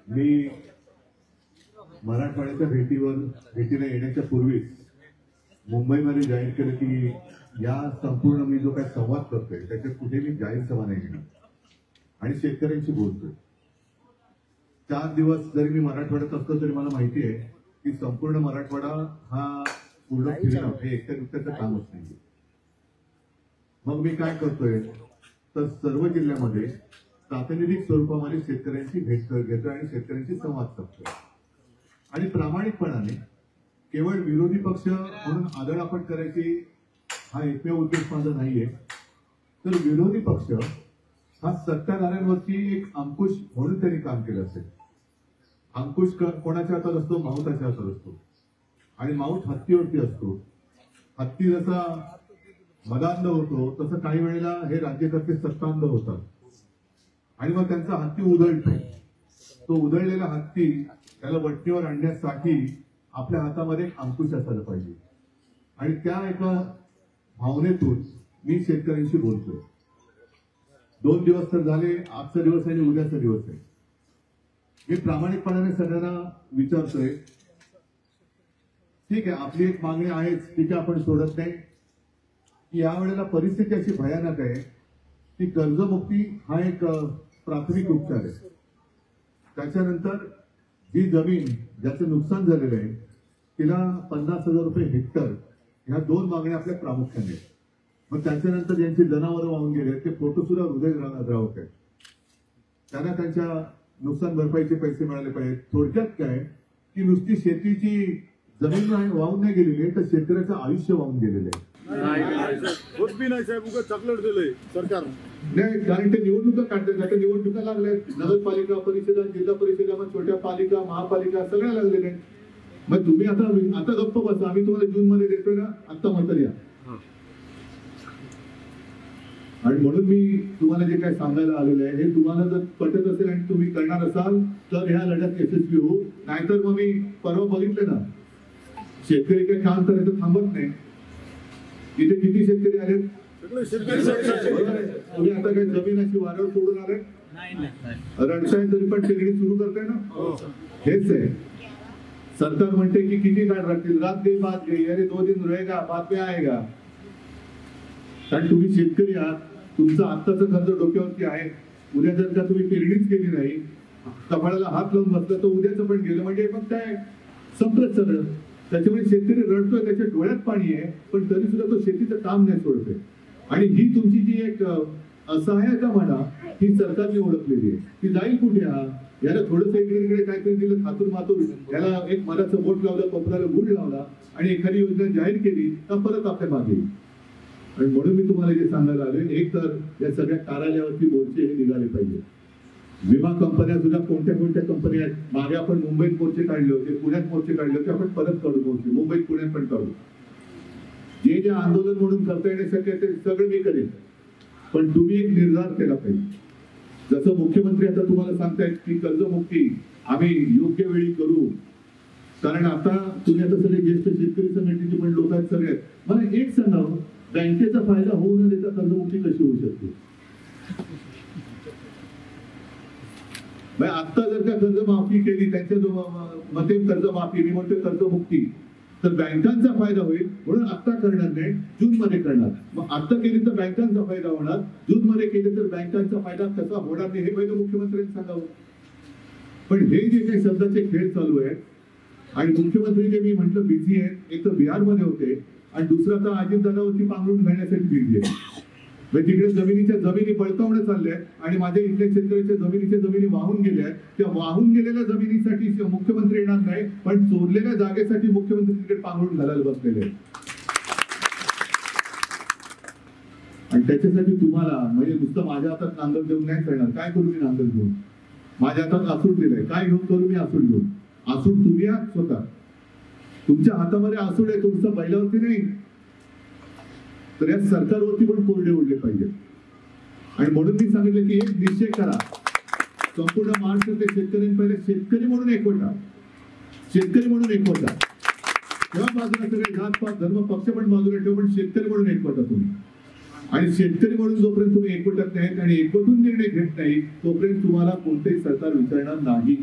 मी मराठवाड्याच्या भेटीला येण्याच्या पूर्वीच मुंबईमध्ये जाहीर केलं की या संपूर्ण मी जो काही संवाद करतोय त्याच्यात कुठे मी जाहीर सभा नाही घेणार आणि शेतकऱ्यांशी बोलतोय। 4 दिवस जरी मी मराठवाड्यात असतो तरी मला माहिती आहे की संपूर्ण मराठवाडा हा पूर्ण फिरणं हे एकट्या दुसऱ्याचं कामच नाही। मग मी काय करतोय तर सर्व जिल्ह्यामध्ये प्रातिनिधिक स्वरूपामध्ये शेतकऱ्यांची भेट घेतोय आणि शेतकऱ्यांशी संवाद साधतोय आणि प्रामाणिकपणाने केवळ विरोधी पक्ष म्हणून आदळआपट करायची हा एकमेव उद्देश माझा नाहीये, तर विरोधी पक्ष हा सत्ताधाऱ्यांवरती एक अंकुश म्हणून त्यांनी काम केलं असेल। अंकुश कोणाच्या हातात असतो? माऊताच्या हातात असतो आणि माऊत हत्तीवरती असतो। हत्ती जसा मदांध होतो तसं काही वेळेला हे राज्यकर्ते सत्तांध होतात आणि मग त्यांचा हत्ती उधळतो। तो उधळलेला हत्ती त्याला वटणीवर आणण्यासाठी आपल्या हातामध्ये एक अंकुश असायला पाहिजे आणि त्या एका भावनेतून मी शेतकऱ्यांशी बोलतोय। 2 दिवस तर झाले, आजचा दिवस आणि उद्याचा दिवस आहे। मी प्रामाणिकपणाने सगळ्यांना विचारतोय, ठीक आहे आपली एक मागणी आहेच, ठीक आहे आपण सोडत नाही की यावेळेला परिस्थिती अशी भयानक आहे की कर्जमुक्ती हा एक प्राथमिक उपचार आहे। त्याच्यानंतर जी जमीन ज्याचं नुकसान झालेलं आहे तिला 50,000 रुपये हेक्टर ह्या 2 मागण्या आपल्या प्रामुख्याने आहेत। मग त्याच्यानंतर ज्यांची जनावरं वाहून गेले ते फोटो सुद्धा हृदयद्रावक आहेत, त्यांना त्यांच्या नुकसान भरपाईचे पैसे मिळाले पाहिजेत। थोडक्यात काय की नुसती शेतीची जमीन वाहून नाही गेलेली आहे तर शेतकऱ्याचं आयुष्य वाहून गेलेलं आहे। चॉकलेट दिलंय सरकार नाही, कारण ते निवडणुका काढतात, आता निवडणुका लागल्या, नगरपालिका परिषदा, जिल्हा परिषदा, मग छोट्या पालिका, महापालिका सगळ्या लागलेल्या आहेत। मग तुम्ही आता गप्प बसा, आम्ही तुम्हाला जून मध्ये देतोय ना, आता म्हणतात या। आणि म्हणून मी तुम्हाला जे काय सांगायला आलेलं आहे हे तुम्हाला जर पटत असेल आणि तुम्ही करणार असाल तर ह्या लढ्यात यशस्वी होऊ, नाहीतर मग मी परवा बघितले ना, शेतकरी काही काम करायचं थांबत नाही। इथे किती शेतकरी आलेत? तुम्ही आता काही जमीनाची वारळ सोडून आले रडताय तरी पण शेगडी सुरू करताय ना, हेच आहे। सरकार म्हणते की किती काळ राहतील, रात गई बात गई, अरे 2 दिन रहेगा बाद में आएगा। कारण तुम्ही शेतकरी आहात, तुमचं आत्ताचं खर्च डोक्यावरती आहे। उद्या जर का तुम्ही पेरणीच केली नाही, कपाळाला हात लावून बसला तर उद्याचं पण गेलं म्हणजे मग काय संपलं सगळं। त्याच्यामुळे शेतकरी रडतोय, त्याच्या डोळ्यात पाणी आहे, पण तरी सुद्धा तो शेतीचं काम नाही सोडतोय। आणि ही तुमची जी एक असहायता म्हणा ही सरकारने ओळखलेली आहे, ती जाईल कुठे? याला थोडंसं इकडे काहीतरी दिलं थातूर मातूर, याला एक मराचं बोट लावलं, कोपराला गुढ लावला आणि एखादी योजना जाहीर केली तर परत आपल्या मागे। आणि म्हणून मी तुम्हाला जे सांगायला आलोय, एक तर या सगळ्या कार्यालयावरती मोर्चे हे निघाले पाहिजे। विमा कंपन्या सुद्धा कोणत्या कंपन्या आहेत, मागे आपण मुंबईत मोर्चे काढले होते, पुण्यात मोर्चे काढले होते, आपण परत काढू मोर्चे, मुंबईत पुण्यात पण काढू। जे आंदोलन म्हणून करता येणे शक्य ते सगळं मी करेन, पण तुम्ही एक निर्धार केला पाहिजे। जसं मुख्यमंत्री आता तुम्हाला सांगतायत की कर्जमुक्ती आम्ही योग्य वेळी करू, कारण आता तुम्ही आता सगळे ज्येष्ठ शेतकरी संघटनेचे पण लोक आहेत सगळे। मला एक सांगावं, बँकेचा फायदा होऊ न देता कर्जमुक्ती कशी होऊ शकते? आता जर का कर्जमाफी केली, त्यांच्या मते कर्जमाफी, मी म्हणतो कर्जमुक्ती, तर बँकांचा फायदा होईल म्हणून आता करणार नाही, जून मध्ये करणार। मग आता केली तर बँकांचा फायदा होणार, जून मध्ये केली तर बँकांचा फायदा कसा होणार नाही हे पहिलं मुख्यमंत्र्यांनी सांगावं। पण हे जे काही शब्दाचे खेळ चालू आहेत आणि मुख्यमंत्री जे मी म्हटलं बिझी आहेत, एक तर बिहारमध्ये होते आणि दुसरं आता अजितदादावरती पांघरून घालण्यासाठी बिझी आहे। तिकडे जमिनी बळकावणं चालल्या आणि माझ्या इथल्या शेतकऱ्याच्या जमिनी वाहून गेल्या आहेत। त्या वाहून गेलेल्या जमिनीसाठी मुख्यमंत्री येणार नाही, पण चोरलेल्या जागेसाठी मुख्यमंत्री तिकडे पांघरून घालायला बसलेले आहेत। आणि त्याच्यासाठी तुम्हाला म्हणजे नुसतं माझ्या हातात नांगर देऊन नाही करणार। काय करू मी नांगर घेऊन? माझ्या हातात आसूड दिलंय, काय घेऊन करू मी आसूड घेऊन? आसूड तुम्ही आहात स्वतः, तुमच्या हातामध्ये आसूड आहे, तुमचं बैलावरती नाही। तर या सरकारवरती पण कोरडे उडले पाहिजे। आणि म्हणून मी सांगितलं की एक निश्चय करा, संपूर्ण महाराष्ट्रातले शेतकऱ्यांनी पहिले शेतकरी म्हणून एकवटा, शेतकरी म्हणून एकवटा। तेव्हा बाजूला सगळे जातपात धर्म पक्ष पण बाजूला ठेव, पण शेतकरी म्हणून एकवटा तुम्ही। आणि शेतकरी म्हणून जोपर्यंत तुम्ही एकवटत नाहीत आणि एकवटून निर्णय घेत नाही तोपर्यंत तुम्हाला कोणतेही सरकार विचारणार नाही।